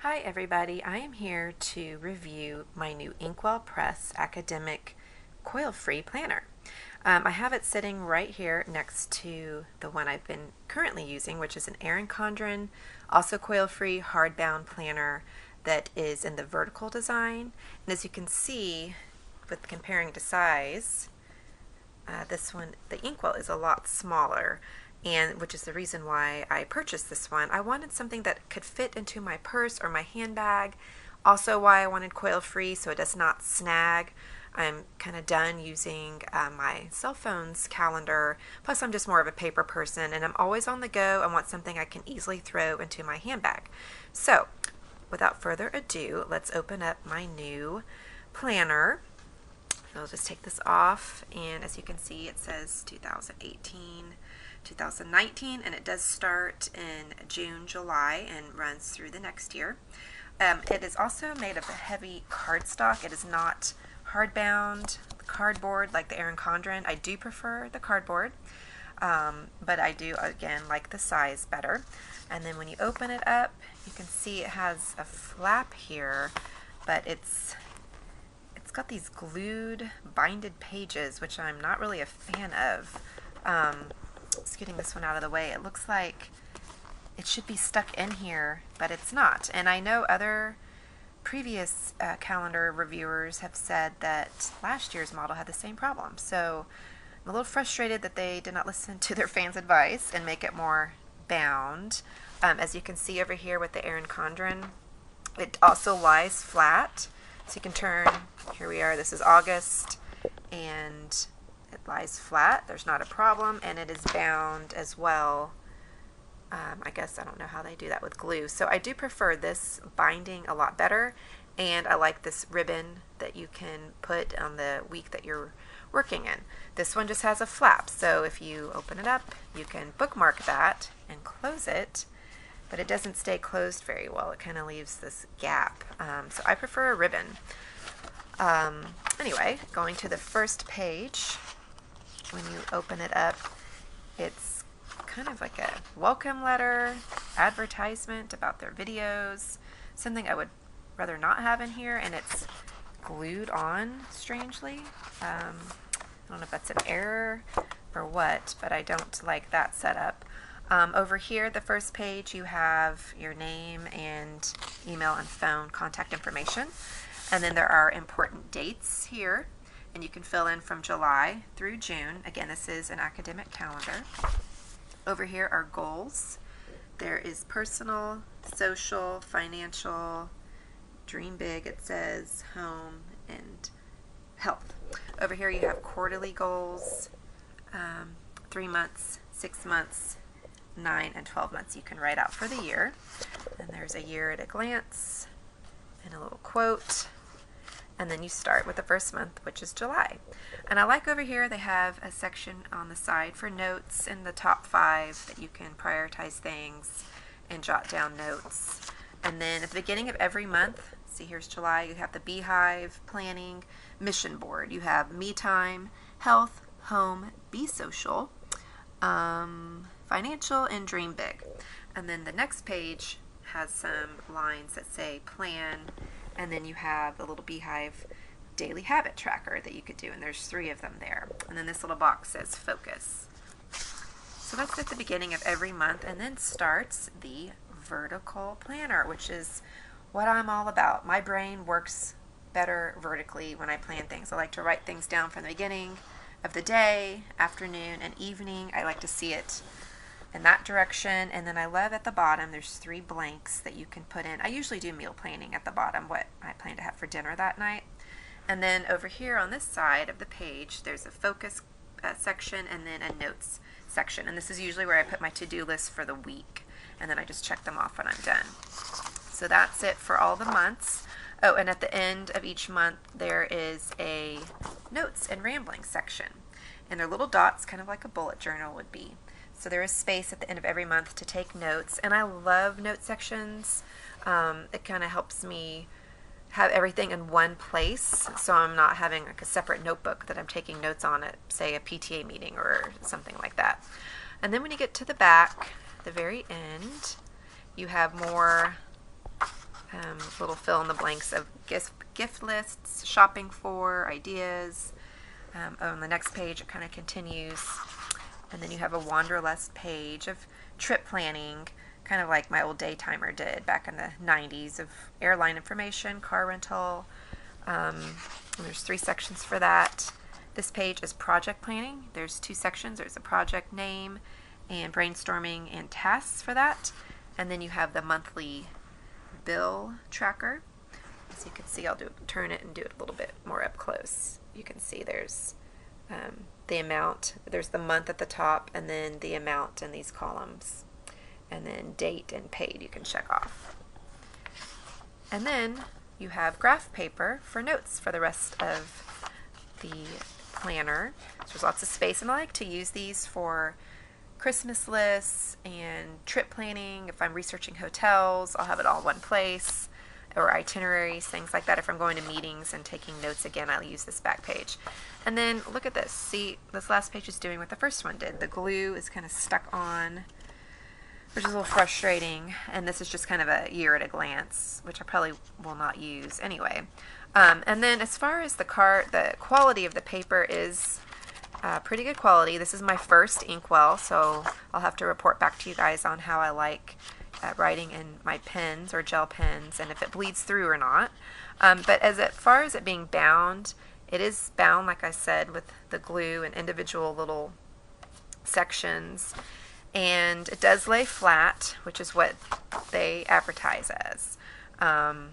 Hi everybody, I am here to review my new InkWell Press Academic Coil-free planner. I have it sitting right here next to the one I've been currently using, which is an Erin Condren, also coil-free hardbound planner that is in the vertical design. And as you can see, with comparing to size, this one, the InkWell, is a lot smaller, and which is the reason why I purchased this one. I wanted something that could fit into my purse or my handbag. Also why I wanted coil-free, so it does not snag. I'm kind of done using my cell phone's calendar. Plus I'm just more of a paper person, and I'm always on the go. I want something I can easily throw into my handbag. So without further ado, let's open up my new planner. I'll just take this off, and as you can see, it says 2019, and it does start in June, July, and runs through the next year. It is also made of a heavy cardstock. It is not hardbound cardboard like the Erin Condren. I do prefer the cardboard, but I do, again, like the size better. And then when you open it up, you can see it has a flap here, but it's got these glued, binded pages, which I'm not really a fan of. Just getting this one out of the way, it looks like it should be stuck in here, but it's not. And I know other previous calendar reviewers have said that last year's model had the same problem. So I'm a little frustrated that they did not listen to their fans' advice and make it more bound. As you can see over here with the Erin Condren, it also lies flat. So you can turn, here we are, this is August, and it lies flat. There's not a problem, and it is bound as well. I guess I don't know how they do that with glue. So I do prefer this binding a lot better, and I like this ribbon that you can put on the week that you're working in. This one just has a flap, so if you open it up, you can bookmark that and close it, but it doesn't stay closed very well. It kind of leaves this gap. So I prefer a ribbon. Anyway, going to the first page, when you open it up, it's kind of like a welcome letter, advertisement about their videos, something I would rather not have in here, and it's glued on strangely. I don't know if that's an error or what, but I don't like that setup. Over here, the first page, you have your name and email and phone contact information. And then there are important dates here, and you can fill in from July through June. Again, this is an academic calendar. Over here are goals. There is personal, social, financial, dream big, it says, home, and health. Over here you have quarterly goals, 3 months, 6 months, 9 and 12 months you can write out for the year. And there's a year at a glance and a little quote. And then you start with the first month, which is July. And I like over here they have a section on the side for notes in the top 5 that you can prioritize things and jot down notes. And then at the beginning of every month, see, here's July, you have the beehive, planning, mission board. You have me time, health, home, be social, financial, and dream big. And then the next page has some lines that say plan, and then you have a little beehive daily habit tracker that you could do, and there's 3 of them there. And then this little box says focus. So that's at the beginning of every month, and then starts the vertical planner, which is what I'm all about. My brain works better vertically when I plan things. I like to write things down from the beginning of the day, afternoon, and evening. I like to see it in that direction. And then I love at the bottom, there's 3 blanks that you can put in. I usually do meal planning at the bottom, what I plan to have for dinner that night. And then over here on this side of the page, there's a focus section and then a notes section. And this is usually where I put my to-do list for the week. And then I just check them off when I'm done. So that's it for all the months. Oh, and at the end of each month, there is a notes and rambling section. And they're little dots, kind of like a bullet journal would be. So there is space at the end of every month to take notes. And I love note sections. It kind of helps me have everything in one place, so I'm not having like a separate notebook that I'm taking notes on at, say, a PTA meeting or something like that. And then when you get to the back, the very end, you have more little fill in the blanks of gift lists, shopping for, ideas. On the next page it kind of continues, and then you have a wanderlust page of trip planning, kind of like my old Daytimer did back in the 90s, of airline information, car rental. There's 3 sections for that. This page is project planning. There's 2 sections. There's a project name and brainstorming and tasks for that. And then you have the monthly bill tracker. As you can see, I'll turn it and do it a little bit more up close. You can see there's the amount. There's the month at the top, and then the amount in these columns. And then date and paid you can check off. And then you have graph paper for notes for the rest of the planner. So there's lots of space, and I like to use these for Christmas lists and trip planning. If I'm researching hotels, I'll have it all in one place, or itineraries, things like that. If I'm going to meetings and taking notes again, I'll use this back page. And then look at this. See, this last page is doing what the first one did. The glue is kind of stuck on, which is a little frustrating, and this is just kind of a year at a glance, which I probably will not use anyway. And then as far as the quality of the paper is pretty good quality. This is my first InkWell, so I'll have to report back to you guys on how I like writing in my pens or gel pens, and if it bleeds through or not. But as far as it being bound, it is bound, like I said, with the glue and individual little sections. And it does lay flat, which is what they advertise as. And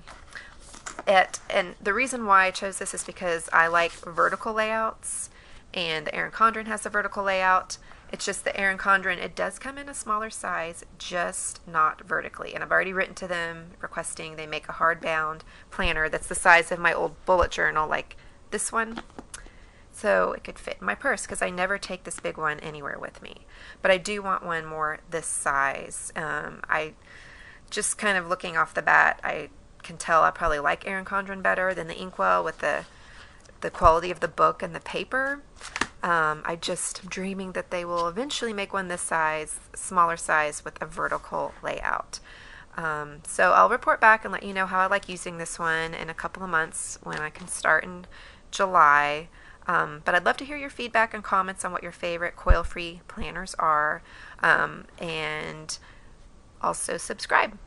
the reason why I chose this is because I like vertical layouts, and the Erin Condren has a vertical layout. It's just the Erin Condren, it does come in a smaller size, just not vertically. And I've already written to them requesting they make a hardbound planner that's the size of my old bullet journal, like this one, so it could fit in my purse, because I never take this big one anywhere with me. But I do want one more this size. I just kind of looking off the bat, I can tell I probably like Erin Condren better than the InkWell with the quality of the book and the paper. I just am dreaming that they will eventually make one this size, smaller size, with a vertical layout. So I'll report back and let you know how I like using this one in a couple of months when I can start in July. But I'd love to hear your feedback and comments on what your favorite coil-free planners are, and also subscribe.